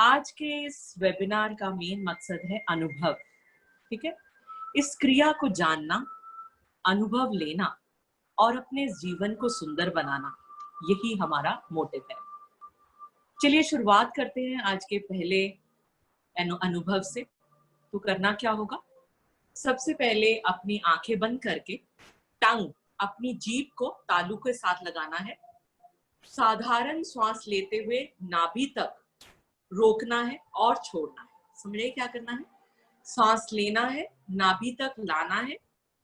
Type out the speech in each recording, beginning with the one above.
आज के इस वेबिनार का मेन मकसद है अनुभव। ठीक है, इस क्रिया को जानना, अनुभव लेना और अपने जीवन को सुंदर बनाना, यही हमारा मोटिव है। चलिए शुरुआत करते हैं आज के पहले अनुभव से। तो करना क्या होगा, सबसे पहले अपनी आंखें बंद करके टंग, अपनी जीभ को तालू के साथ लगाना है। साधारण श्वास लेते हुए नाभि तक रोकना है और छोड़ना है। समझिए क्या करना है, सांस लेना है, नाभि तक लाना है,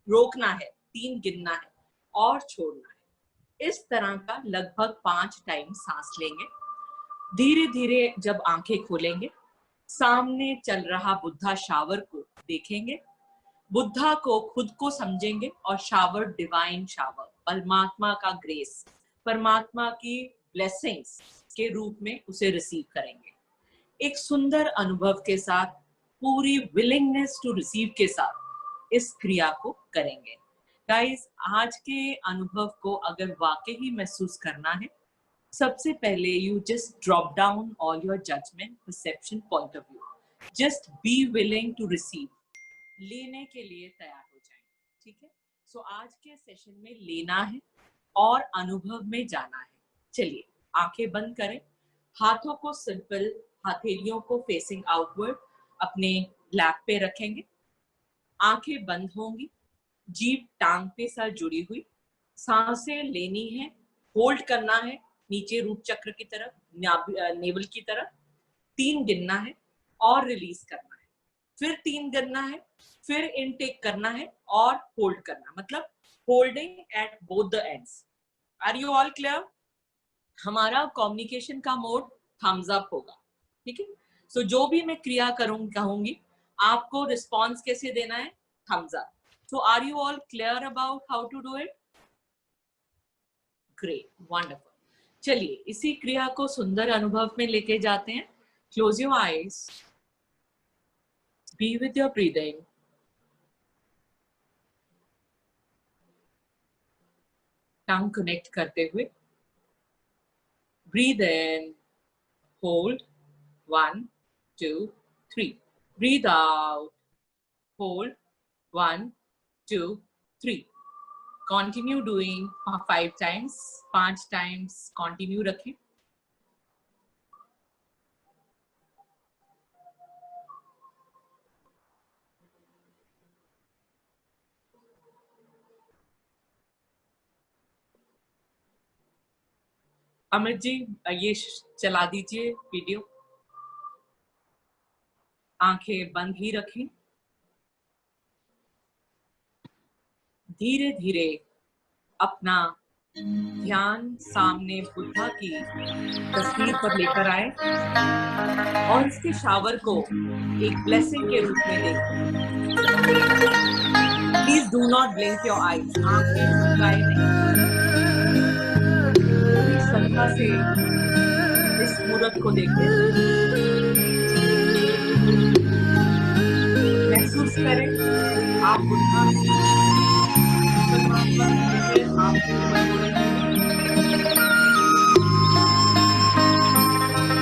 रोकना है, 3 गिनना है और छोड़ना है। इस तरह का लगभग 5 टाइम सांस लेंगे। धीरे धीरे जब आंखें खोलेंगे, सामने चल रहा बुद्धा शावर को देखेंगे। बुद्धा को खुद को समझेंगे और शावर डिवाइन शावर, परमात्मा का ग्रेस, परमात्मा की ब्लेसिंग्स के रूप में उसे रिसीव करेंगे। एक सुंदर अनुभव के साथ, पूरी विलिंगनेस टू रिसीव के साथ इस क्रिया को करेंगे। गाइस, आज के अनुभव को अगर वाकई ही महसूस करना है, सबसे पहले you just drop down all your judgement, perception, point of view. Just be willing to receive, लेने के लिए तैयार हो जाएं। ठीक है, सो आज के सेशन में लेना है और अनुभव में जाना है। चलिए आंखें बंद करें, हाथों को सिंपल, हथेलियों को फेसिंग आउटवर्ड अपने लैप पे रखेंगे। आंखें बंद होंगी, जीभ टांग पे साथ जुड़ी हुई। सांसें लेनी है, होल्ड करना है नीचे रूट चक्र की तरफ, नेवल की तरफ। 3 गिनना है और रिलीज करना है, फिर 3 गिनना है, फिर इनटेक करना है और होल्ड करना, मतलब holding at both the ends. Are you all clear? हमारा कम्युनिकेशन का मोड थम्स अप होगा। ठीक है, सो जो भी मैं क्रिया कहूंगी, आपको रिस्पॉन्स कैसे देना है? Thumbs up. So are you all clear about how to do it? Great, wonderful. चलिए इसी क्रिया को सुंदर अनुभव में लेके जाते हैं। Close your eyes, be with your breathing. Tongue connect करते हुए breathe in, hold, 1, 2, 3. Breathe out, hold, 1, 2, 3. Continue doing 5 times, 5 times continue रखें। अमित जी ये चला दीजिए वीडियो। आंखें बंद ही रखें। धीरे धीरे अपना ध्यान सामने बुद्धा की तस्वीर पर लेकर आए और इसके शावर को एक ब्लेसिंग के रूप में देखें। Please do not blink your eyes. आंखें झुकाए नहीं, पूरी श्रद्धा से इस मूर्त को देखें। महसूस करें आप बुद्धा परमात्मा से आपके ऊपर हो रही है।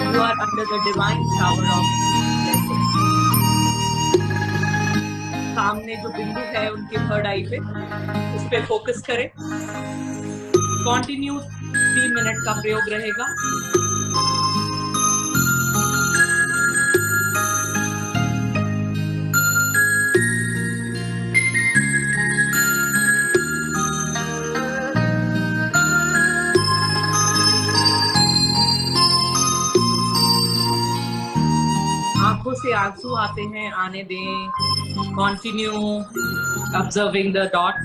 You are under the divine shower of blessing। सामने जो बिंदु है उनके थर्ड आई पे, उस पे फोकस करें। कंटिन्यू 3 मिनट का प्रयोग रहेगा। आंखों से आंसू आते हैं, आने दें। Continue observing the dot.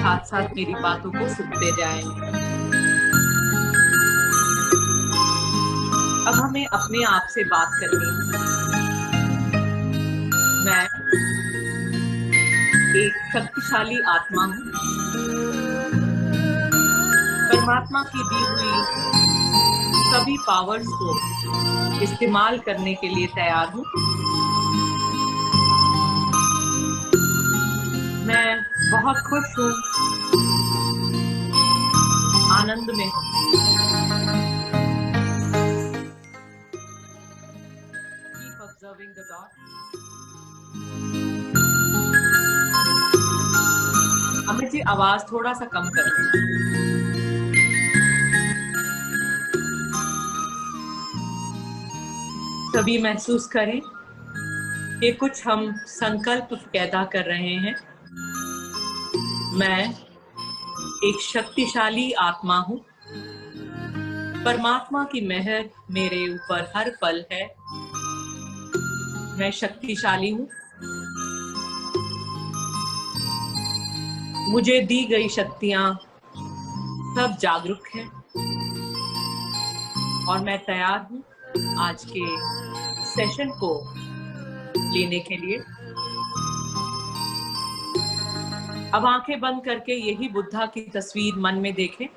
साथ साथ मेरी बातों को सुनते जाएं। अब हमें अपने आप से बात करनी है। मैं एक शक्तिशाली आत्मा हूँ, परमात्मा की दी हुई सभी पावर्स को इस्तेमाल करने के लिए तैयार हूँ। मैं बहुत खुश हूँ आनंद में हो। Keep observing the dot. Amit ji आवाज थोड़ा सा कम कर लें। सभी महसूस करें कि कुछ हम संकल्प पैदा कर रहे हैं। मैं एक शक्तिशाली आत्मा हूं। परमात्मा की मेहर मेरे ऊपर हर पल है। मैं शक्तिशाली हूं। मुझे दी गई शक्तियां सब जागरूक हैं और मैं तैयार हूं आज के सेशन को लेने के लिए। अब आंखें बंद करके यही बुद्धा की तस्वीर मन में देखें।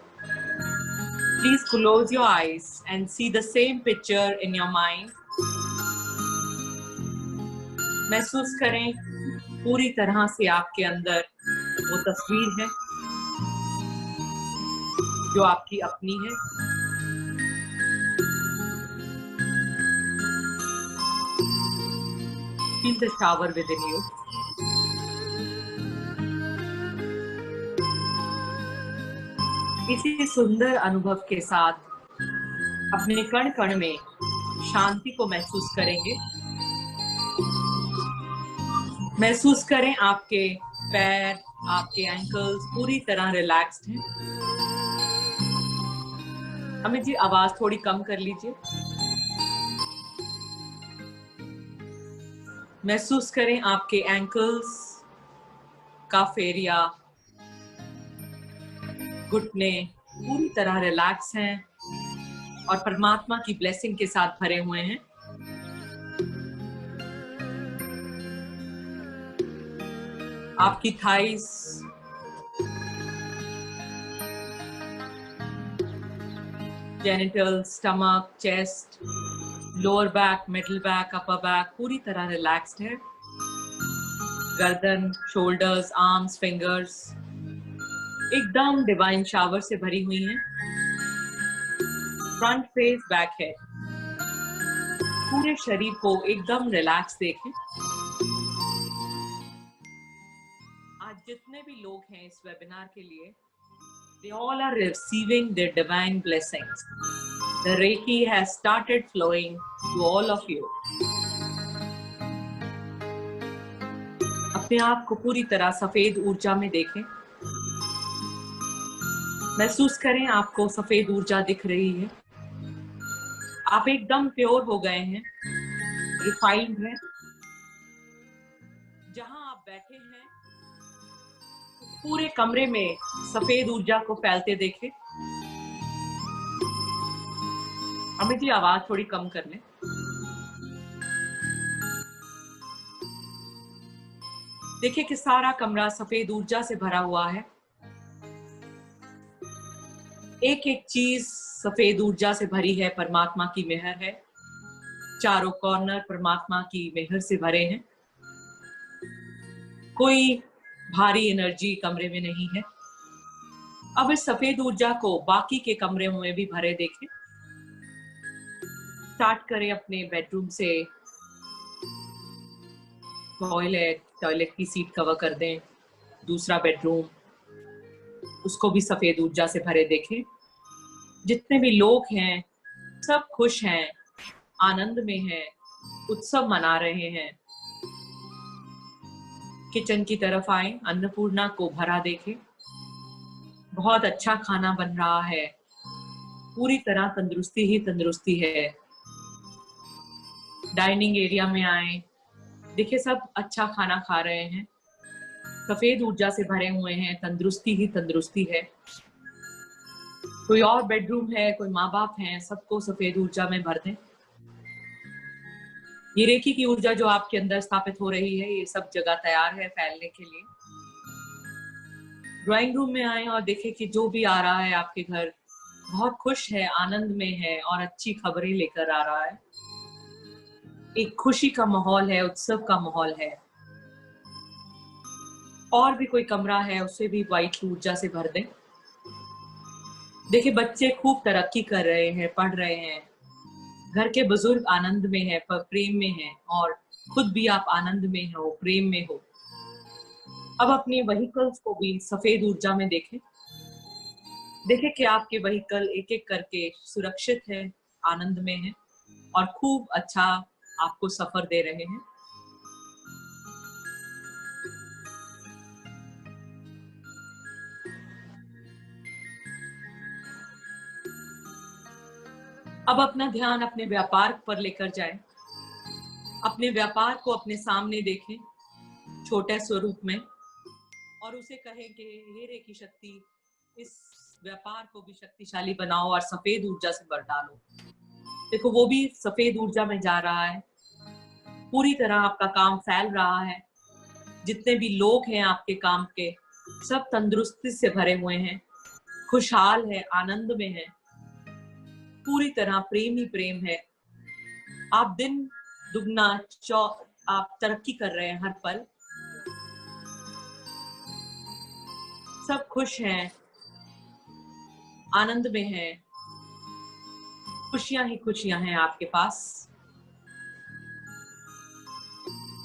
Please close your eyes and see the same picture in your mind. महसूस करें पूरी तरह से आपके अंदर वो तस्वीर है जो आपकी अपनी है। Feel the shower within you. इसी सुंदर अनुभव के साथ अपने कण कण में शांति को महसूस करेंगे। महसूस करें आपके पैर, आपके एंकल्स पूरी तरह रिलैक्स्ड हैं। अमित जी आवाज थोड़ी कम कर लीजिए। महसूस करें आपके एंकल्स, कफ एरिया, घुटने पूरी तरह रिलैक्स हैं और परमात्मा की ब्लेसिंग के साथ भरे हुए हैं। आपकी thighs, genital, stomach, chest, lower back, middle back, upper back पूरी तरह रिलैक्स्ड है। गर्दन, शोल्डर्स, आर्म्स, फिंगर्स एकदम डिवाइन शावर से भरी हुई हैं। फ्रंट फेस, बैक हेड, पूरे शरीर को एकदम रिलैक्स देखें। आज जितने भी लोग हैं इस वेबिनार के लिए, they all are receiving their divine blessings. The Reiki has started flowing to all of you. अपने आप को पूरी तरह सफेद ऊर्जा में देखें। महसूस करें आपको सफेद ऊर्जा दिख रही है। आप एकदम प्योर हो गए हैं, रिफाइंड हैं। जहां आप बैठे हैं पूरे कमरे में सफेद ऊर्जा को फैलते देखें। अमित जी आवाज थोड़ी कम कर लें। देखिए कि सारा कमरा सफेद ऊर्जा से भरा हुआ है। एक एक चीज सफेद ऊर्जा से भरी है, परमात्मा की मेहर है। चारों कॉर्नर परमात्मा की मेहर से भरे हैं। कोई भारी एनर्जी कमरे में नहीं है। अब इस सफेद ऊर्जा को बाकी के कमरे में भी भरे देखें। स्टार्ट करें अपने बेडरूम से। टॉयलेट की सीट कवर कर दें। दूसरा बेडरूम, उसको भी सफेद ऊर्जा से भरे देखें। जितने भी लोग हैं सब खुश हैं, आनंद में हैं, उत्सव मना रहे हैं। किचन की तरफ आए, अन्नपूर्णा को भरा देखें। बहुत अच्छा खाना बन रहा है, पूरी तरह तंदुरुस्ती ही तंदुरुस्ती है। डाइनिंग एरिया में आए, देखिए सब अच्छा खाना खा रहे हैं, सफेद ऊर्जा से भरे हुए हैं, तंदुरुस्ती ही तंदुरुस्ती है। कोई और बेडरूम है, कोई माँ बाप हैं, सबको सफेद ऊर्जा में भर दें। ये रेकी की ऊर्जा जो आपके अंदर स्थापित हो रही है, ये सब जगह तैयार है फैलने के लिए। ड्राइंग रूम में आए और देखें कि जो भी आ रहा है आपके घर बहुत खुश है, आनंद में है और अच्छी खबरें लेकर आ रहा है। एक खुशी का माहौल है, उत्सव का माहौल है। और भी कोई कमरा है, उसे भी व्हाइट ऊर्जा से भर दें। देखिए बच्चे खूब तरक्की कर रहे हैं, पढ़ रहे हैं, घर के बुजुर्ग आनंद में है, प्रेम में है, और खुद भी आप आनंद में हो, प्रेम में हो। अब अपने व्हीकल्स को भी सफेद ऊर्जा में देखें। देखें कि आपके व्हीकल एक एक करके सुरक्षित है, आनंद में है और खूब अच्छा आपको सफर दे रहे हैं। अब अपना ध्यान अपने व्यापार पर लेकर जाएं। अपने व्यापार को अपने सामने देखें, छोटे स्वरूप में, और उसे कहें कि हे रे की शक्ति, इस व्यापार को भी शक्तिशाली बनाओ और सफेद ऊर्जा से भर डालो। देखो वो भी सफेद ऊर्जा में जा रहा है, पूरी तरह आपका काम फैल रहा है। जितने भी लोग हैं आपके काम के, सब तंदुरुस्ती से भरे हुए हैं, खुशहाल है, आनंद में है, पूरी तरह प्रेम ही प्रेम है। आप दिन दुगना आप तरक्की कर रहे हैं हर पल। सब खुश हैं, आनंद में हैं, खुशियां ही खुशियां हैं आपके पास।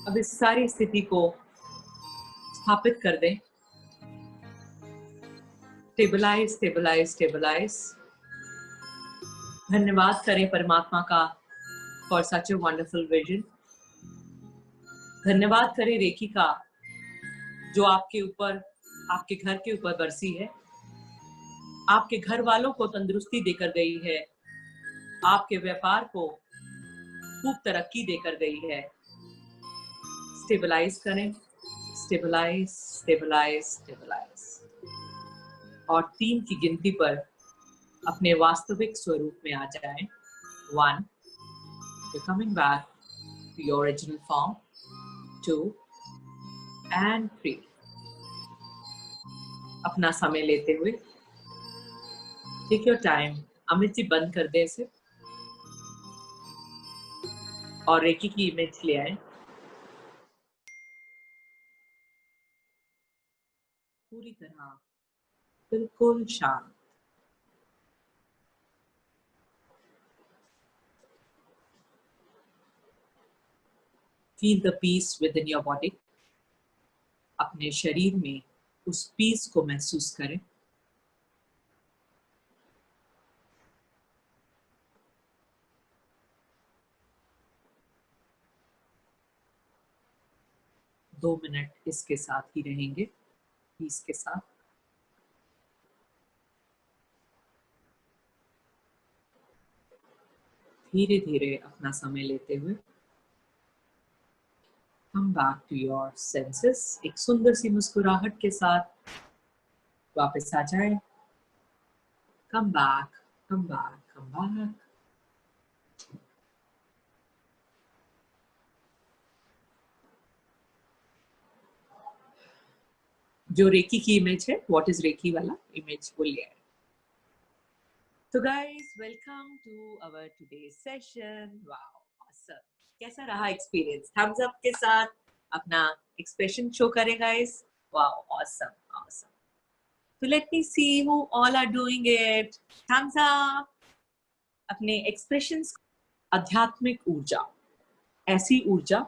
अब इस सारी स्थिति को स्थापित कर दें। Stabilise stabilise stabilise. धन्यवाद करें परमात्मा का for such a wonderful vision. धन्यवाद करें रेखी का जो आपके ऊपर, आपके घर के ऊपर बरसी है, आपके घर वालों को तंदुरुस्ती देकर गई है, आपके व्यापार को खूब तरक्की देकर गई है। स्टेबलाइज करें, स्टेबलाइज स्टेबलाइज स्टेबलाइज। और 3 की गिनती पर अपने वास्तविक स्वरूप में आ जाएं। 1, you're coming back to your original form. 2 and 3। अपना समय लेते हुए take your time. Amit ji बंद कर दे इसे और रेकी की इमेज ले आए। पूरी तरह बिल्कुल शांत। Feel the peace with in your body. अपने शरीर में उस पीस को महसूस करें। दो मिनट इसके साथ ही रहेंगे, पीस के साथ। धीरे धीरे अपना समय लेते हुए come back to your senses। एक सुंदर सी मुस्कुराहट के साथ वापस आ जाए। come back, come back, come back। जो रेकी की इमेज है, व्हाट इज रेकी वाला इमेज वो ले आए। तो guys, welcome to our today session. Wow, awesome. कैसा रहा एक्सपीरियंस? थम्स अप के साथ अपना एक्सप्रेशन शो करें गाइस। Wow, awesome awesome. तो let me see who all are doing it. Thumbs up. अपने एक्सप्रेशंस। आध्यात्मिक ऊर्जा, ऐसी ऊर्जा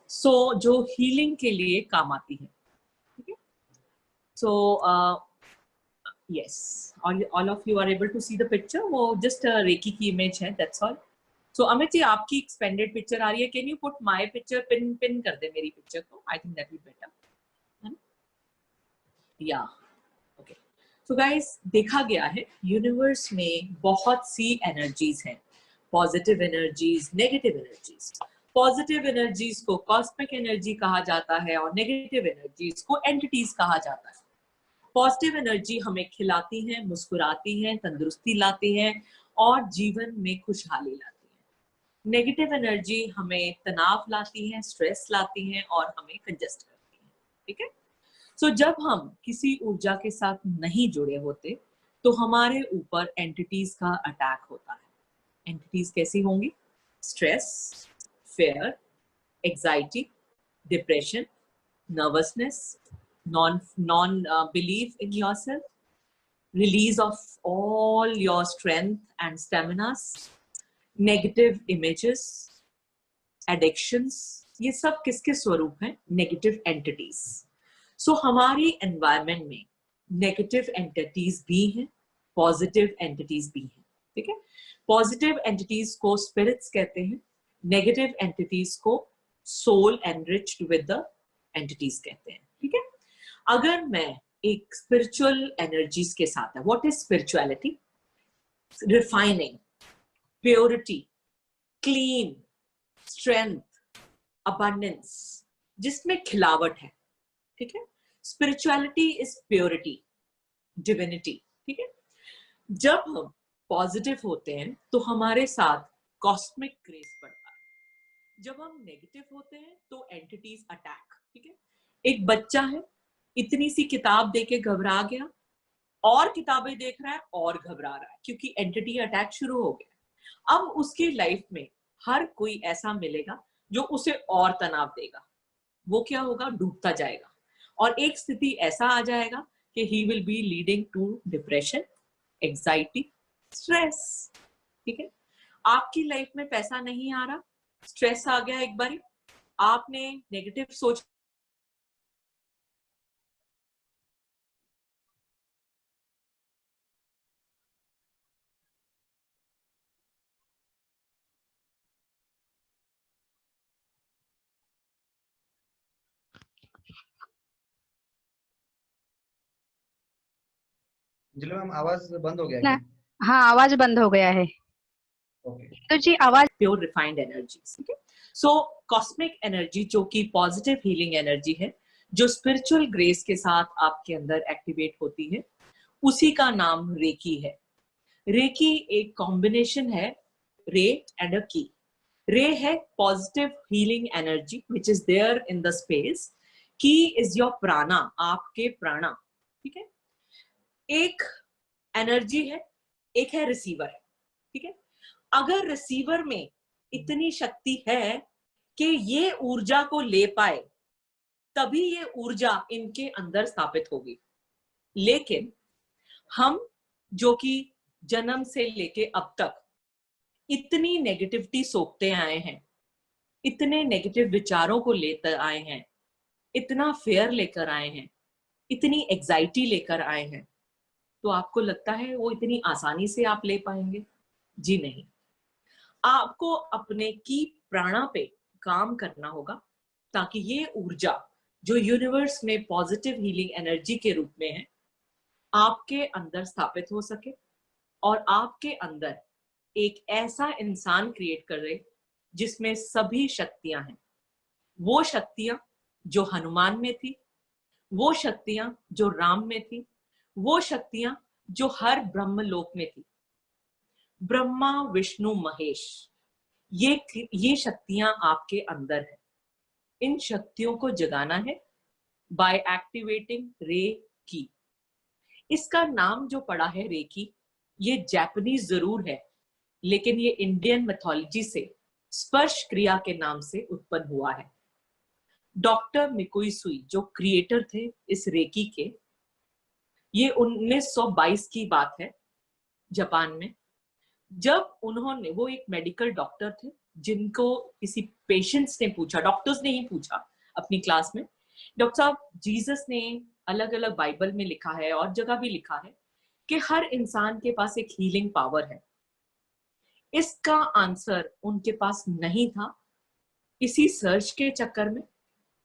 जो हीलिंग के लिए काम आती है। ठीक है? सो yes, all of you are able to see the picture। वो just रेकी की इमेज है, that's all। So Amit ji, आपकी एक्सपेंडेड पिक्चर आ रही है। Can you put my picture, pin कर दे मेरी पिक्चर को। I think that will better. या ओके। सो गाइस, देखा गया है यूनिवर्स में बहुत सी एनर्जीज हैं। Positive energies, negative energies. Positive energies को कॉस्मिक एनर्जी कहा जाता है और नेगेटिव एनर्जीज को एंटिटीज कहा जाता है। पॉजिटिव एनर्जी हमें खिलाती हैं, मुस्कुराती हैं, तंदुरुस्ती लाती हैं और जीवन में खुशहाली लाती है। नेगेटिव एनर्जी हमें तनाव लाती है, स्ट्रेस लाती है और हमें कंजेस्ट करती है। ठीक है? सो जब हम किसी ऊर्जा के साथ नहीं जुड़े होते तो हमारे ऊपर एंटिटीज का अटैक होता है। एंटिटीज कैसी होंगी? Stress, fair, anxiety, depression, nervousness, non belief in yourself, release of all your strength and staminas, negative images, addictions, ये सब किसके स्वरूप हैं? Negative entities. सो हमारी एनवायरमेंट में नेगेटिव एंटिटीज भी हैं, पॉजिटिव एंटिटीज भी हैं। ठीक है, पॉजिटिव एंटिटीज को स्पिरिट्स कहते हैं, नेगेटिव एंटिटीज को soul enriched with the entities कहते हैं। ठीक है, अगर मैं एक स्पिरिचुअल एनर्जीज के साथ है, what is spirituality? Refining, purity, clean, strength, abundance, जिसमें खिलावट है। ठीक है, स्पिरिचुअलिटी इज प्योरिटी, डिविनिटी। ठीक है, जब हम पॉजिटिव होते हैं तो हमारे साथ कॉस्मिक ग्रेस बढ़ता है। जब हम नेगेटिव होते हैं तो एंटिटीज अटैक। ठीक है, एक बच्चा है, इतनी सी किताब देके घबरा गया, और किताबें देख रहा है और घबरा रहा है, क्योंकि एंटिटी अटैक शुरू हो गया। अब उसकी लाइफ में हर कोई ऐसा मिलेगा जो उसे और तनाव देगा। वो क्या होगा? डूबता जाएगा, और एक स्थिति ऐसा आ जाएगा कि he will be leading to depression, anxiety, stress. ठीक है, आपकी लाइफ में पैसा नहीं आ रहा, स्ट्रेस आ गया, एक बार आपने नेगेटिव सोच, जिलो मैम आवाज बंद हो गया ना, क्या? हाँ आवाज बंद हो गया है। ओके, तो जी आवाज प्योर रिफाइंड एनर्जी। ठीक है, सो कॉस्मिक एनर्जी जो कि पॉजिटिव हीलिंग एनर्जी है, जो स्पिरिचुअल ग्रेस के साथ आपके अंदर एक्टिवेट होती है, उसी का नाम रेकी है। रेकी एक कॉम्बिनेशन है रे एंड अ की। रे है positive healing energy which is there in the space. Ki is your prana, आपके प्राणा। ठीक है, एक एनर्जी है, एक है रिसीवर। ठीक है, अगर रिसीवर में इतनी शक्ति है कि ये ऊर्जा को ले पाए, तभी ये ऊर्जा इनके अंदर स्थापित होगी। लेकिन हम जो कि जन्म से लेके अब तक इतनी नेगेटिविटी सोखते आए हैं, इतने नेगेटिव विचारों को लेकर आए हैं, इतना फेयर लेकर आए हैं, इतनी एग्जाइटी लेकर आए हैं, तो आपको लगता है वो इतनी आसानी से आप ले पाएंगे? जी नहीं। आपको अपने की प्राणा पे काम करना होगा, ताकि ये ऊर्जा जो यूनिवर्स में पॉजिटिव हीलिंग एनर्जी के रूप में है, आपके अंदर स्थापित हो सके, और आपके अंदर एक ऐसा इंसान क्रिएट करे जिसमें सभी शक्तियां हैं। वो शक्तियां जो हनुमान में थी, वो शक्तियां जो राम में थी, वो शक्तियां जो हर ब्रह्मलोक में थी। ब्रह्मा, विष्णु, महेश, ये शक्तियां आपके अंदर है। इन शक्तियों को जगाना है बाय एक्टिवेटिंग रे की। इसका नाम जो पड़ा है रेकी, ये जापानीज जरूर है, लेकिन ये इंडियन मैथोलॉजी से स्पर्श क्रिया के नाम से उत्पन्न हुआ है। डॉक्टर मिकुई सुई जो क्रिएटर थे इस रेकी के, ये 1922 की बात है जापान में, जब उन्होंने, वो एक मेडिकल डॉक्टर थे जिनको किसी पेशेंट्स ने पूछा, डॉक्टर्स ने ही पूछा अपनी क्लास में, डॉक्टर साहब जीसस ने अलग अलग बाइबल में लिखा है और जगह भी लिखा है कि हर इंसान के पास एक हीलिंग पावर है। इसका आंसर उनके पास नहीं था। इसी सर्च के चक्कर में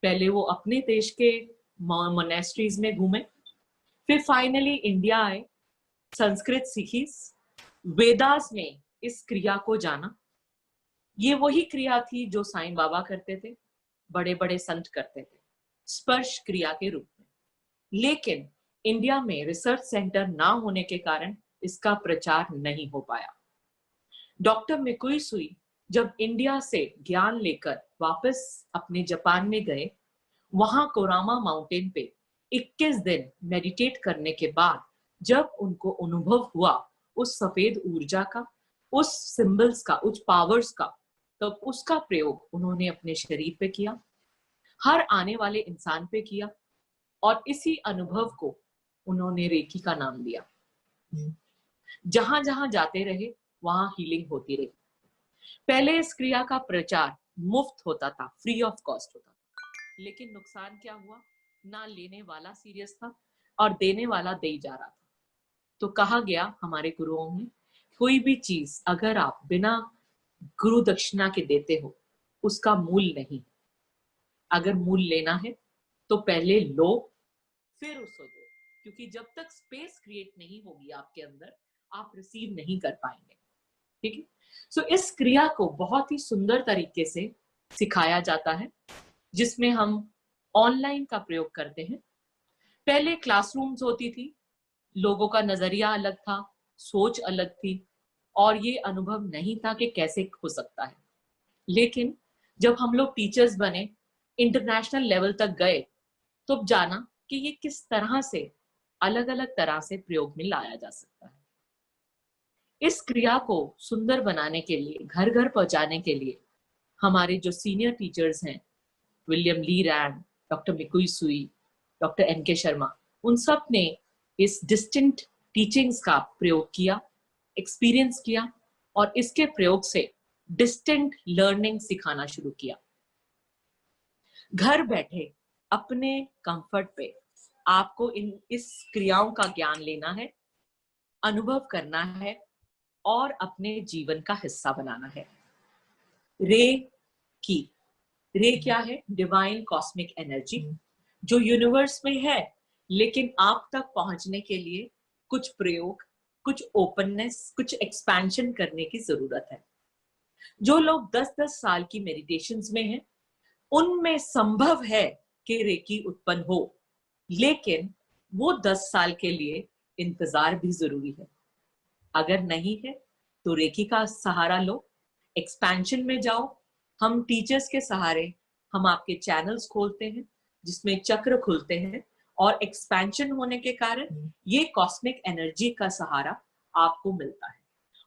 पहले वो अपने देश के मोनेस्ट्रीज में घूमे, फिर फाइनली इंडिया आए, संस्कृत सीखी, वेदास में इस क्रिया को जाना। ये वही क्रिया थी जो साईं बाबा करते थे, बड़े बड़े संत करते थे, स्पर्श क्रिया के रूप में। लेकिन इंडिया में रिसर्च सेंटर ना होने के कारण इसका प्रचार नहीं हो पाया। डॉक्टर मिकुई सुई जब इंडिया से ज्ञान लेकर वापस अपने जापान में गए, वहां कोरामा माउंटेन पे 21 दिन मेडिटेट करने के बाद जब उनको अनुभव हुआ उस सफेद ऊर्जा का, उस सिंबल्स का, उस पावर्स का, तब उसका प्रयोग उन्होंने अपने शरीर पे किया, हर आने वाले इंसान पे किया, और इसी अनुभव को उन्होंने रेकी का नाम दिया। जहां जहां जाते रहे वहां हीलिंग होती रही। पहले इस क्रिया का प्रचार मुफ्त होता था, फ्री ऑफ कॉस्ट होता था, लेकिन नुकसान क्या हुआ, ना लेने वाला सीरियस था और देने वाला दे ही जा रहा था। तो कहा गया हमारे गुरुओं में, कोई भी चीज अगर आप बिना गुरु दक्षिणा के देते हो उसका मूल नहीं। अगर मूल लेना है तो पहले लो फिर उसको दो, क्योंकि जब तक स्पेस क्रिएट नहीं होगी आपके अंदर आप रिसीव नहीं कर पाएंगे। ठीक है। सो इस क्रिया को बहुत ही सुंदर तरीके से सिखाया जाता है, जिसमें हम ऑनलाइन का प्रयोग करते हैं। पहले क्लासरूम्स होती थी, लोगों का नजरिया अलग था, सोच अलग थी और ये अनुभव नहीं था कि कैसे हो सकता है। लेकिन जब हम लोग टीचर्स बने, इंटरनेशनल लेवल तक गए, तो जाना कि ये किस तरह से अलग अलग तरह से प्रयोग में लाया जा सकता है। इस क्रिया को सुंदर बनाने के लिए, घर घर पहुंचाने के लिए हमारे जो सीनियर टीचर्स हैं, विलियम ली रैंड, डॉक्टर मिकुई सुई, डॉक्टर एन.के. शर्मा, उन सब ने इस डिस्टिंक्ट टीचिंग्स का प्रयोग किया, एक्सपीरियंस किया और इसके प्रयोग से डिस्टिंक्ट लर्निंग सिखाना शुरू किया। घर बैठे अपने कंफर्ट पे आपको इस क्रियाओं का ज्ञान लेना है, अनुभव करना है और अपने जीवन का हिस्सा बनाना है। रे क्या है? डिवाइन कॉस्मिक एनर्जी, जो यूनिवर्स में है, लेकिन आप तक पहुंचने के लिए कुछ प्रयोग, कुछ ओपननेस, कुछ एक्सपेंशन करने की जरूरत है। जो लोग 10-10 साल की मेडिटेशंस में हैं, उनमें संभव है कि रेकी उत्पन्न हो, लेकिन वो 10 साल के लिए इंतजार भी जरूरी है। अगर नहीं है तो रेकी का सहारा लो, एक्सपेंशन में जाओ। हम टीचर्स के सहारे हम आपके चैनल्स खोलते हैं जिसमें चक्र खुलते हैं और एक्सपेंशन होने के कारण ये कॉस्मिक एनर्जी का सहारा आपको मिलता है।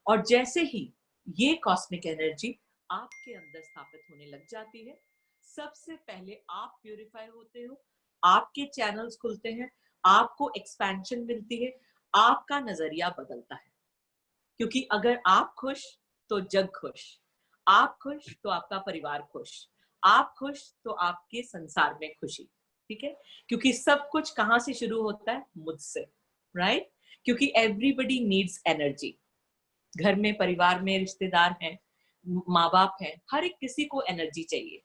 और जैसे ही ये कॉस्मिक एनर्जी आपके अंदर स्थापित होने लग जाती है, सबसे पहले आप प्यूरिफाई होते हो, आपके चैनल्स खुलते हैं, आपको एक्सपेंशन मिलती है, आपका नजरिया बदलता है। क्योंकि अगर आप खुश तो जग खुश, आप खुश तो आपका परिवार खुश, आप खुश तो आपके संसार में खुशी। ठीक है। क्योंकि सब कुछ कहां से शुरू होता है? मुझसे, राइट? क्योंकि एवरीबडी नीड्स एनर्जी। घर में, परिवार में रिश्तेदार हैं, माँ बाप हैं, हर एक किसी को एनर्जी चाहिए।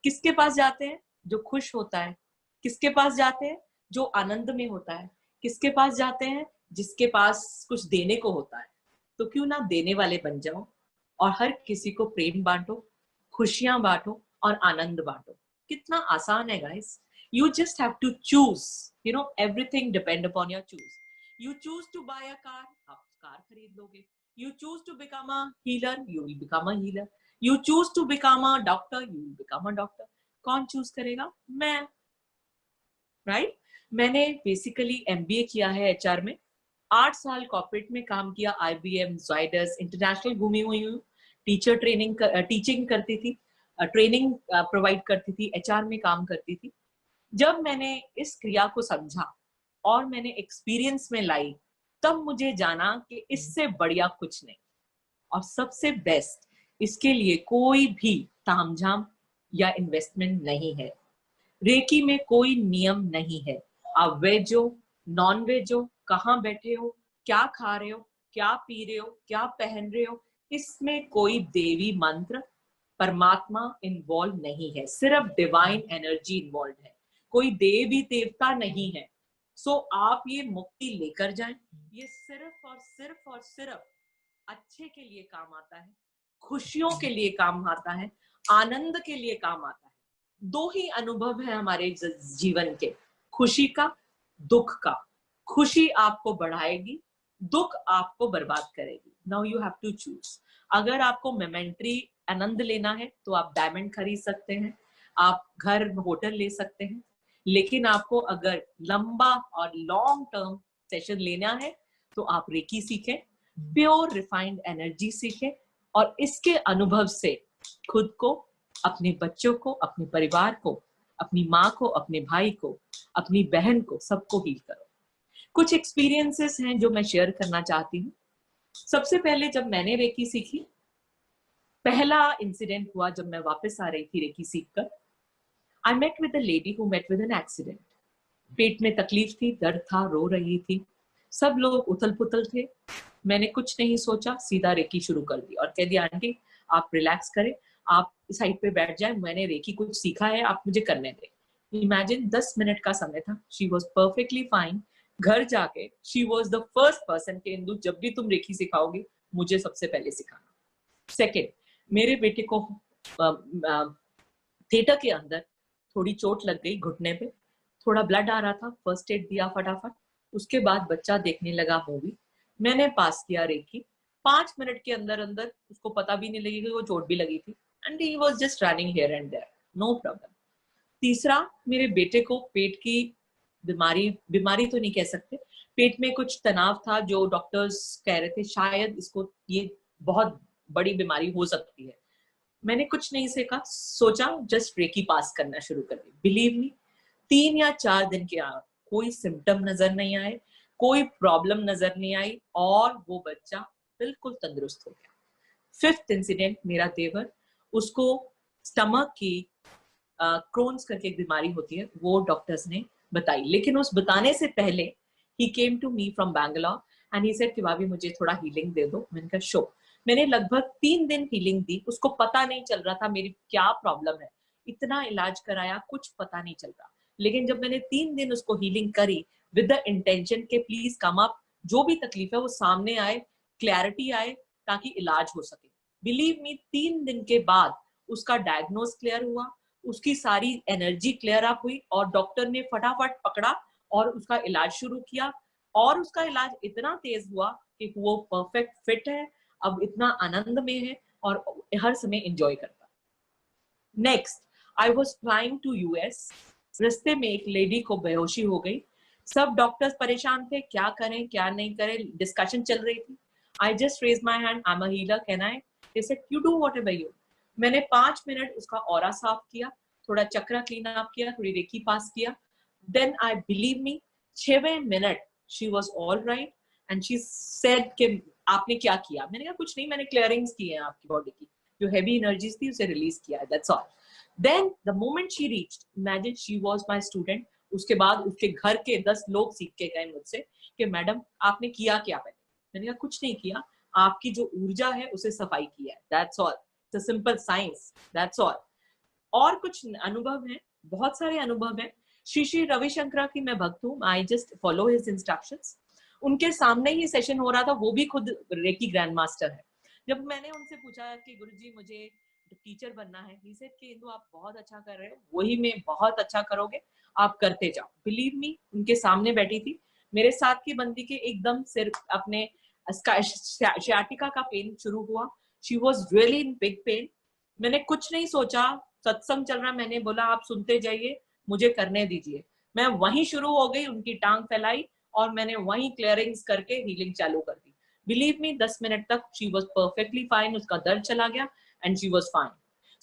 किसके पास जाते हैं? जो खुश होता है। किसके पास जाते हैं? जो आनंद में होता है। किसके पास जाते हैं? जिसके पास कुछ देने को होता है। तो क्यों ना देने वाले बन जाओ और हर किसी को प्रेम बांटो, खुशियां बांटो और आनंद बांटो। कितना आसान है guys. You just have to choose, everything depend upon your choose. You choose to buy a car, आप कार खरीद लोगे। You choose to become a healer, you will become a healer. You choose to become a doctor, you will become a doctor. कौन choose करेगा? मैं, right? मैंने basically MBA किया है HR में, 8 साल कॉर्पोरेट में काम किया, IBM, ज़ाइडस, इंटरनेशनल घूमी हुई हूँ। टीचर टीचिंग करती थी, ट्रेनिंग प्रोवाइड करती थी, एचआर में काम करती थी। जब मैंने इस क्रिया को समझा और मैंने एक्सपीरियंस में लाई, तब मुझे जाना कि इससे बढ़िया कुछ नहीं। और सबसे बेस्ट, इसके लिए कोई भी तामझाम या इन्वेस्टमेंट नहीं है। रेकी में कोई नियम नहीं है। आप वेज हो, नॉन वेज हो, कहाँ बैठे हो, क्या खा रहे हो, क्या पी रहे हो, क्या पहन रहे हो, इसमें कोई देवी मंत्र, परमात्मा इन्वॉल्व नहीं है, सिर्फ डिवाइन एनर्जी इन्वॉल्व है। कोई देवी देवता नहीं है। सो आप ये मुक्ति लेकर जाएं। ये सिर्फ और सिर्फ अच्छे के लिए काम आता है, खुशियों के लिए काम आता है, आनंद के लिए काम आता है। दो ही अनुभव है हमारे जीवन के, खुशी का, दुख का। खुशी आपको बढ़ाएगी, दुख आपको बर्बाद करेगी। Now you have to choose. अगर आपको मोमेंटरी आनंद लेना है तो आप डायमंड खरीद सकते हैं, आप घर होटल ले सकते हैं। लेकिन आपको अगर लंबा और लॉन्ग टर्म सेशन लेना है तो आप रेकी सीखें, प्योर रिफाइंड एनर्जी सीखें और इसके अनुभव से खुद को, अपने बच्चों को, अपने परिवार को, अपनी माँ को, अपने भाई को, अपनी बहन को, सबको हील करो। कुछ एक्सपीरियंसेस हैं जो मैं शेयर करना चाहती हूँ। सबसे पहले जब मैंने रेकी सीखी, पहला इंसिडेंट हुआ जब मैं वापस आ रही थी रेकी सीखकर। I met with a lady who met with an accident. पेट में तकलीफ थी, दर्द था, रो रही थी, सब लोग उथल पुथल थे। मैंने कुछ नहीं सोचा, सीधा रेकी शुरू कर दी और कह दिया आंटी आप रिलैक्स करें, आप साइड पे बैठ जाए, मैंने रेकी कुछ सीखा है, आप मुझे करने दें। इमेजिन 10 मिनट का समय था, शी वॉज परफेक्टली फाइन। घर जाके she was the first person के इंदु जब भी तुम रेकी सिखाओगे मुझे सबसे पहले सिखाना। सेकेंड, मेरे बेटे को थिएटर के अंदर थोड़ी चोट लग गई घुटने पे, थोड़ा ब्लड आ रहा था, फर्स्ट एड दिया फटाफट। उसके बाद बच्चा देखने लगा मूवी, मैंने पास किया रेकी। 5 मिनट के अंदर अंदर उसको पता भी नहीं लगी कि वो चोट भी लगी थी, and he was just running here and there, no problem. तीसरा, मेरे बेटे को पेट की बीमारी तो नहीं कह सकते, पेट में कुछ तनाव था जो डॉक्टर्स कह रहे थे शायद इसको ये बहुत बड़ी बीमारी हो सकती है। मैंने कुछ नहीं सोचा, जस्ट रेकी पास करना शुरू कर दी। बिलीव मी, 3 या 4 दिन के कोई सिम्टम नजर नहीं आए, कोई प्रॉब्लम नजर नहीं आई और वो बच्चा बिल्कुल तंदुरुस्त हो गया। फिफ्थ इंसिडेंट, मेरा देवर, उसको स्टमक की क्रोन्स करके एक बीमारी होती है, वो डॉक्टर्स ने बताई, लेकिन उस बताने से पहले he came to me from Bangalore and he said कि भाभी मुझे थोड़ा हीलिंग दे दो। मैंने कहा शो। मैंने लगभग 3 दिन हीलिंग दी, उसको पता नहीं चल रहा था मेरी क्या प्रॉब्लम है, इतना इलाज कराया कुछ पता नहीं चल रहा, लेकिन जब मैंने 3 दिन उसको हीलिंग करी विद द इंटेंशन के प्लीज कम अप, जो भी तकलीफ है वो सामने आए, क्लैरिटी आए ताकि इलाज हो सके। बिलीव मी, 3 दिन के बाद उसका डायग्नोस क्लियर हुआ, उसकी सारी एनर्जी क्लियर अप हुई और डॉक्टर ने फटाफट पकड़ा और उसका इलाज शुरू किया, और उसका इलाज इतना तेज हुआ कि वो परफेक्ट फिट है, अब इतना आनंद में है और हर समय एंजॉय करता। Next, I was flying to US. रास्ते में एक लेडी को बेहोशी हो गई, सब डॉक्टर्स परेशान थे, क्या करें क्या नहीं करें, डिस्कशन चल रही थी। I just raise my hand, I am a healer, can I? They said you do whatever you. मैंने 5 मिनट उसका ऑरा साफ किया, थोड़ा चक्रा क्लीन अप किया, थोड़ी रेकी पास किया। देन आई बिलीव मी, 6वें minute she was all right and she said कि आपने क्या किया? मैंने कहा कुछ नहीं, मैंने क्लियरिंग्स की हैं आपकी बॉडी की, जो हैवी एनर्जीज थी उसे रिलीज किया है, that's all. Then the moment she reached, imagine she was my student, उसके बाद उसके घर के 10 लोग सीख के गए मुझसे कि मैडम आपने किया क्या? मैंने कहा कुछ नहीं किया, आपकी जो ऊर्जा है उसे सफाई किया है, that's all, it's a simple science, that's all. और कुछ अनुभव हैं, बहुत सारे अनुभव हैं। श्री श्री रविशंकर की मैं भक्त हूँ, I just follow his instructions. उनके सामने ही सेशन हो रहा था, वो भी खुद रेकी ग्रैंड मास्टर है। जब मैंने उनसे पूछा कि गुरुजी मुझे टीचर बनना है, ही सेड कि इंदु आप बहुत अच्छा कर रहे हो, वही में बहुत अच्छा करोगे, आप करते जाओ। बिलीव मी, उनके सामने बैठी थी, मेरे साथ की बंदी के एकदम सिर अपने sciatica का पेन शुरू हुआ, she was really in big pain. मैंने कुछ नहीं सोचा, सत्संग चल रहा, मैंने बोला आप सुनते जाइए, मुझे करने दीजिए। मैं वहीं शुरू हो गई, उनकी टांग फैलाई और मैंने वहीं क्लियरिंग्स करके हीलिंग चालू कर दी। बिलीव मी, 10 मिनट तक शी वॉज परफेक्टली फाइन, उसका दर्द चला गया एंड शी वॉज फाइन।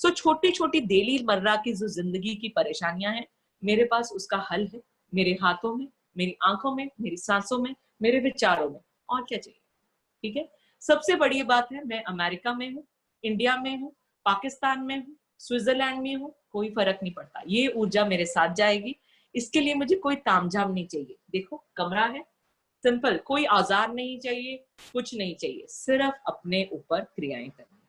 सो छोटी छोटी डेली मर्रा की जो जिंदगी की परेशानियां हैं, मेरे पास उसका हल है, मेरे हाथों में, मेरी आंखों में, मेरी सांसों में, मेरे विचारों में, और क्या चाहिए? ठीक है। सबसे बड़ी बात है, मैं अमेरिका में हूँ, इंडिया में हूँ, पाकिस्तान में हूँ, स्विट्जरलैंड में हूँ, कोई फर्क नहीं पड़ता, ये ऊर्जा मेरे साथ जाएगी। इसके लिए मुझे कोई तामझाम नहीं चाहिए। देखो कमरा है, सिंपल, कोई औजार नहीं चाहिए, कुछ नहीं चाहिए, सिर्फ अपने ऊपर क्रियाएं करनी।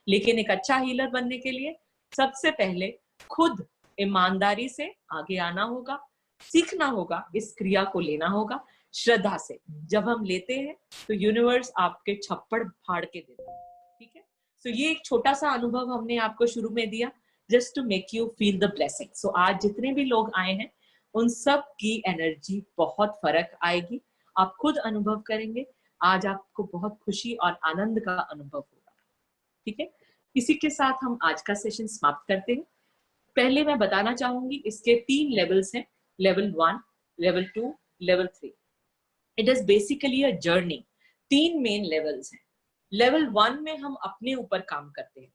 लेकिन एक अच्छा हीलर बनने के लिए सबसे पहले खुद ईमानदारी से आगे आना होगा, सीखना होगा, इस क्रिया को लेना होगा श्रद्धा से। जब हम लेते हैं तो यूनिवर्स आपके छप्पड़ फाड़ के देता है। ठीक है। सो ये एक छोटा सा अनुभव हमने आपको शुरू में दिया, just to make you feel the blessing. So आज जितने भी लोग आए हैं उन सब की एनर्जी बहुत फर्क आएगी, आप खुद अनुभव करेंगे। आज आपको बहुत खुशी और आनंद का अनुभव होगा। ठीक है। इसी के साथ हम आज का सेशन समाप्त करते हैं। पहले मैं बताना चाहूंगी, इसके 3 लेवल्स हैं, level 1, level 2, level 3। It is basically a journey. 3 main levels हैं। लेवल 1 में हम अपने ऊपर काम करते हैं,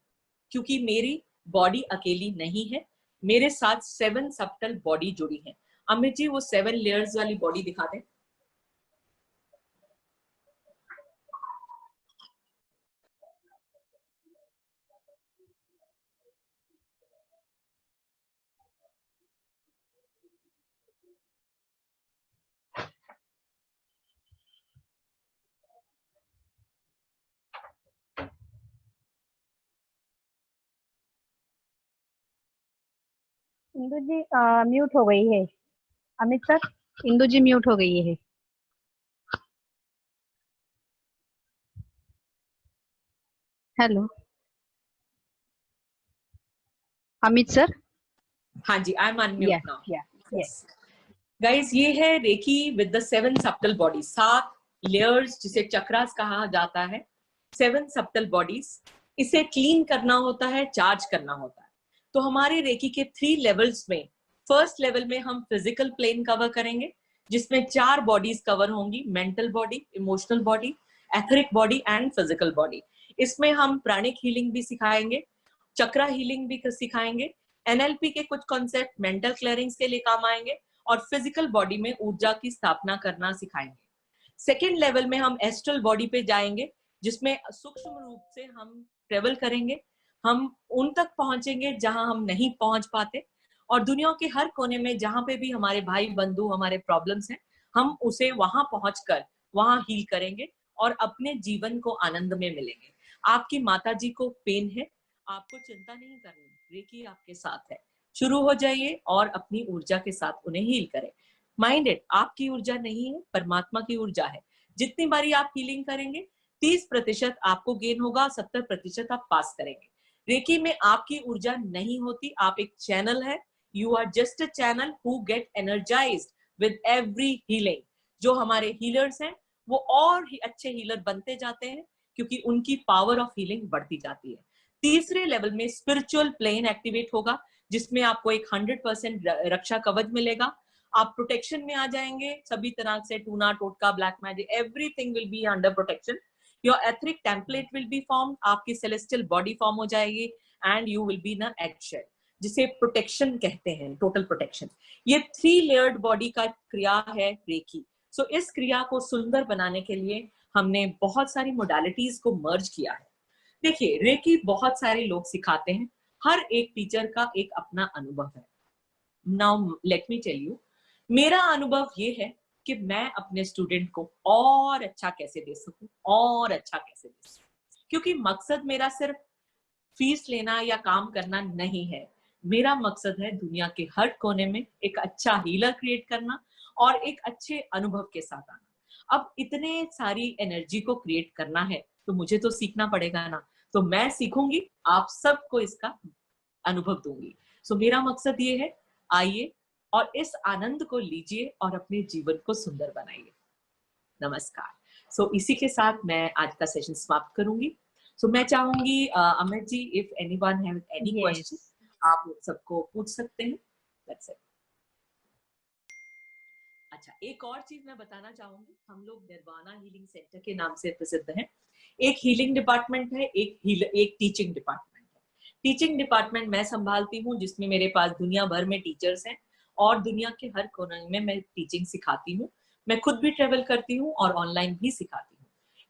क्योंकि मेरी बॉडी अकेली नहीं है, मेरे साथ 7 सबटल बॉडी जुड़ी है। अमित जी वो 7 लेयर्स वाली बॉडी दिखा दें। इंदु जी म्यूट हो गई है। अमित सर, इंदु जी म्यूट हो गई है। Hello Amit sir. हाँ जी, I am unmute yes now. Yes yes. Guys, ये है Reiki with the 7 subtle body, 7 layers जिसे चक्रास कहा जाता है, 7 सब्टल बॉडीज। इसे क्लीन करना होता है, चार्ज करना होता है। तो हमारे रेकी के 3 लेवल्स में, फर्स्ट लेवल में हम फिजिकल प्लेन कवर करेंगे, जिसमें 4 बॉडीज कवर होंगी, mental body, emotional body, etheric body and physical body. इसमें हम प्राणिक हीलिंग भी सिखाएंगे, चक्रा हीलिंग भी सिखाएंगे, एनएलपी के कुछ कॉन्सेप्ट मेंटल क्लियरिंग्स के लिए काम आएंगे, और फिजिकल बॉडी में ऊर्जा की स्थापना करना सिखाएंगे। सेकेंड लेवल में हम एस्ट्रल बॉडी पे जाएंगे, जिसमें सूक्ष्म रूप से हम ट्रेवल करेंगे, हम उन तक पहुंचेंगे जहां हम नहीं पहुंच पाते, और दुनिया के हर कोने में जहां पे भी हमारे भाई बंधु, हमारे प्रॉब्लम्स हैं, हम उसे वहां पहुंचकर वहां हील करेंगे और अपने जीवन को आनंद में मिलेंगे। आपकी माता जी को पेन है, आपको चिंता नहीं करनी, रेकी आपके साथ है। शुरू हो जाइए और अपनी ऊर्जा के साथ उन्हें हील करें। माइंड इट, आपकी ऊर्जा नहीं है, परमात्मा की ऊर्जा है। जितनी बारी आप हीलिंग करेंगे, 30% आपको गेन होगा, 70% आप पास करेंगे। रेकी में आपकी ऊर्जा नहीं होती, आप एक चैनल है। You are just a channel who get energised with every healing. जो हमारे हीलर्स हैं, वो और ही अच्छे हीलर बनते जाते हैं, क्योंकि उनकी पावर ऑफ हीलिंग बढ़ती जाती है। तीसरे लेवल में स्पिरिचुअल प्लेन एक्टिवेट होगा, जिसमें आपको एक 100% रक्षा कवच मिलेगा। आप प्रोटेक्शन में आ जाएंगे सभी तरह से, टूना टोटका, black magic, everything will be under protection. Your etheric template will be form, आपकी सेलेस्टियल बॉडी फॉर्म हो जाएगी, and you will be in eggshell, जिसे प्रोटेक्शन कहते हैं, टोटल प्रोटेक्शन। ये 3 लेयर्ड बॉडी का क्रिया है रेकी। सो इस क्रिया को सुंदर बनाने के लिए हमने बहुत सारी मोडालिटीज को मर्ज किया है। देखिए, रेकी बहुत सारे लोग सिखाते हैं, हर एक टीचर का एक अपना अनुभव है। Now let me tell you, मेरा अनुभव ये है कि मैं अपने स्टूडेंट को और अच्छा कैसे दे सकूं, और अच्छा कैसे दे सकूं, क्योंकि मकसद मेरा सिर्फ फीस लेना या काम करना नहीं है। मेरा मकसद है दुनिया के हर कोने में एक अच्छा हीलर क्रिएट करना और एक अच्छे अनुभव के साथ आना। अब इतने सारी एनर्जी को क्रिएट करना है, तो मुझे तो सीखना पड़ेगा ना। तो मैं सीखूंगी, आप सबको इसका अनुभव दूंगी। सो मेरा मकसद ये है, आइए और इस आनंद को लीजिए और अपने जीवन को सुंदर बनाइए। नमस्कार। सो इसी के साथ मैं आज का सेशन समाप्त करूंगी। सो मैं चाहूंगी Amit ji, if anyone have any question, आप सबको पूछ सकते हैं। That's it. अच्छा, एक और चीज मैं बताना चाहूंगी, हम लोग निर्वाणा हीलिंग सेंटर के नाम से प्रसिद्ध हैं। एक हीलिंग डिपार्टमेंट है, एक टीचिंग डिपार्टमेंट है। टीचिंग डिपार्टमेंट मैं संभालती हूँ, जिसमें मेरे पास दुनिया भर में टीचर्स हैं, और दुनिया के हर कोने में मैं टीचिंग सिखाती हूँ। मैं खुद भी ट्रेवल करती हूँ और ऑनलाइन भी सिखाती हूँ।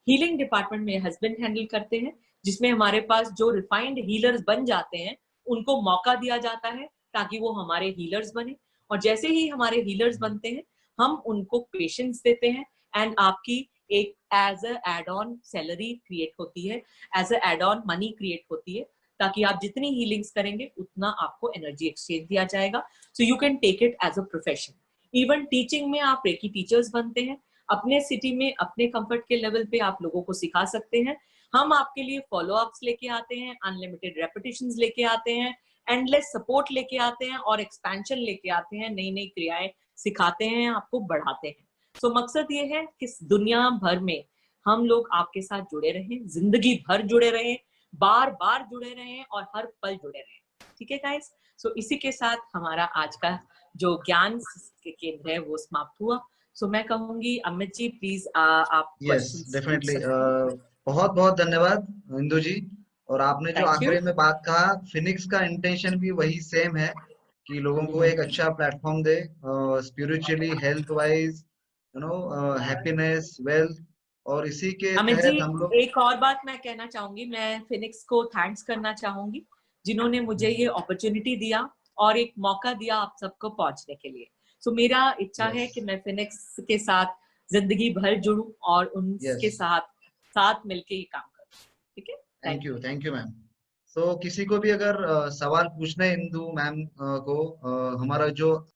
हीलिंग डिपार्टमेंट मेरे हस्बैंड हैंडल करते हैं, जिसमें हमारे पास जो रिफाइंड हीलर्स बन जाते हैं, उनको मौका दिया जाता है ताकि वो हमारे हीलर्स बने। और जैसे ही हमारे हीलर्स बनते हैं, हम उनको पेशेंस देते हैं, एंड आपकी एक as a add on salary create होती है, as a add on money create होती है, ताकि आप जितनी हीलिंग्स करेंगे उतना आपको एनर्जी एक्सचेंज दिया जाएगा। So you can take it as a profession. Even teaching में आप रेकी टीचर्स बनते हैं, अपने सिटी में अपने कंफर्ट के लेवल पे आप लोगों को सिखा सकते हैं। हम आपके लिए फॉलो अप्स लेके आते हैं, अनलिमिटेड रेपिटेशंस लेके आते हैं, एंडलेस सपोर्ट लेके आते हैं, और एक्सपेंशन लेके आते हैं, नई नई क्रियाएं सिखाते हैं, आपको बढ़ाते हैं। सो मकसद ये है कि दुनिया भर में हम लोग आपके साथ जुड़े रहें, जिंदगी भर जुड़े रहें, बार बार जुड़े रहें, और हर पल जुड़े रहें। ठीक है गाइस? सो इसी के साथ हमारा आज का जो ज्ञान के केंद्र है वो समाप्त हुआ। सो मैं कहूंगी अमित जी, प्लीज आप यस क्वेश्चंस पूछ डेफिनेटली। सकते हैं। बहुत बहुत धन्यवाद इंदु जी। और आपने जो थैंक यू। आखिरी में बात कहा, फिनिक्स का इंटेंशन भी वही सेम है कि लोगों को एक अच्छा प्लेटफॉर्म दे, spiritually, health wise, happiness, wealth, और इसी के अमित जी, तहत हम लोग। एक और बात मैं कहना चाहूंगी, मैं फिनिक्स को थैंक्स करना चाहूंगी, जिन्होंने मुझे ये अपॉर्चुनिटी दिया और एक मौका दिया आप सबको पहुंचने के लिए। सो मेरा इच्छा है यस कि मैं फिनिक्स के साथ जिंदगी भर जुड़ूं और उनके यस, साथ साथ मिलके ये काम करूं। ठीक है? Thank thank you, you. Thank you ma'am. तो किसी को भी अगर सवाल पूछना है इंदु मैम को, हमारा जो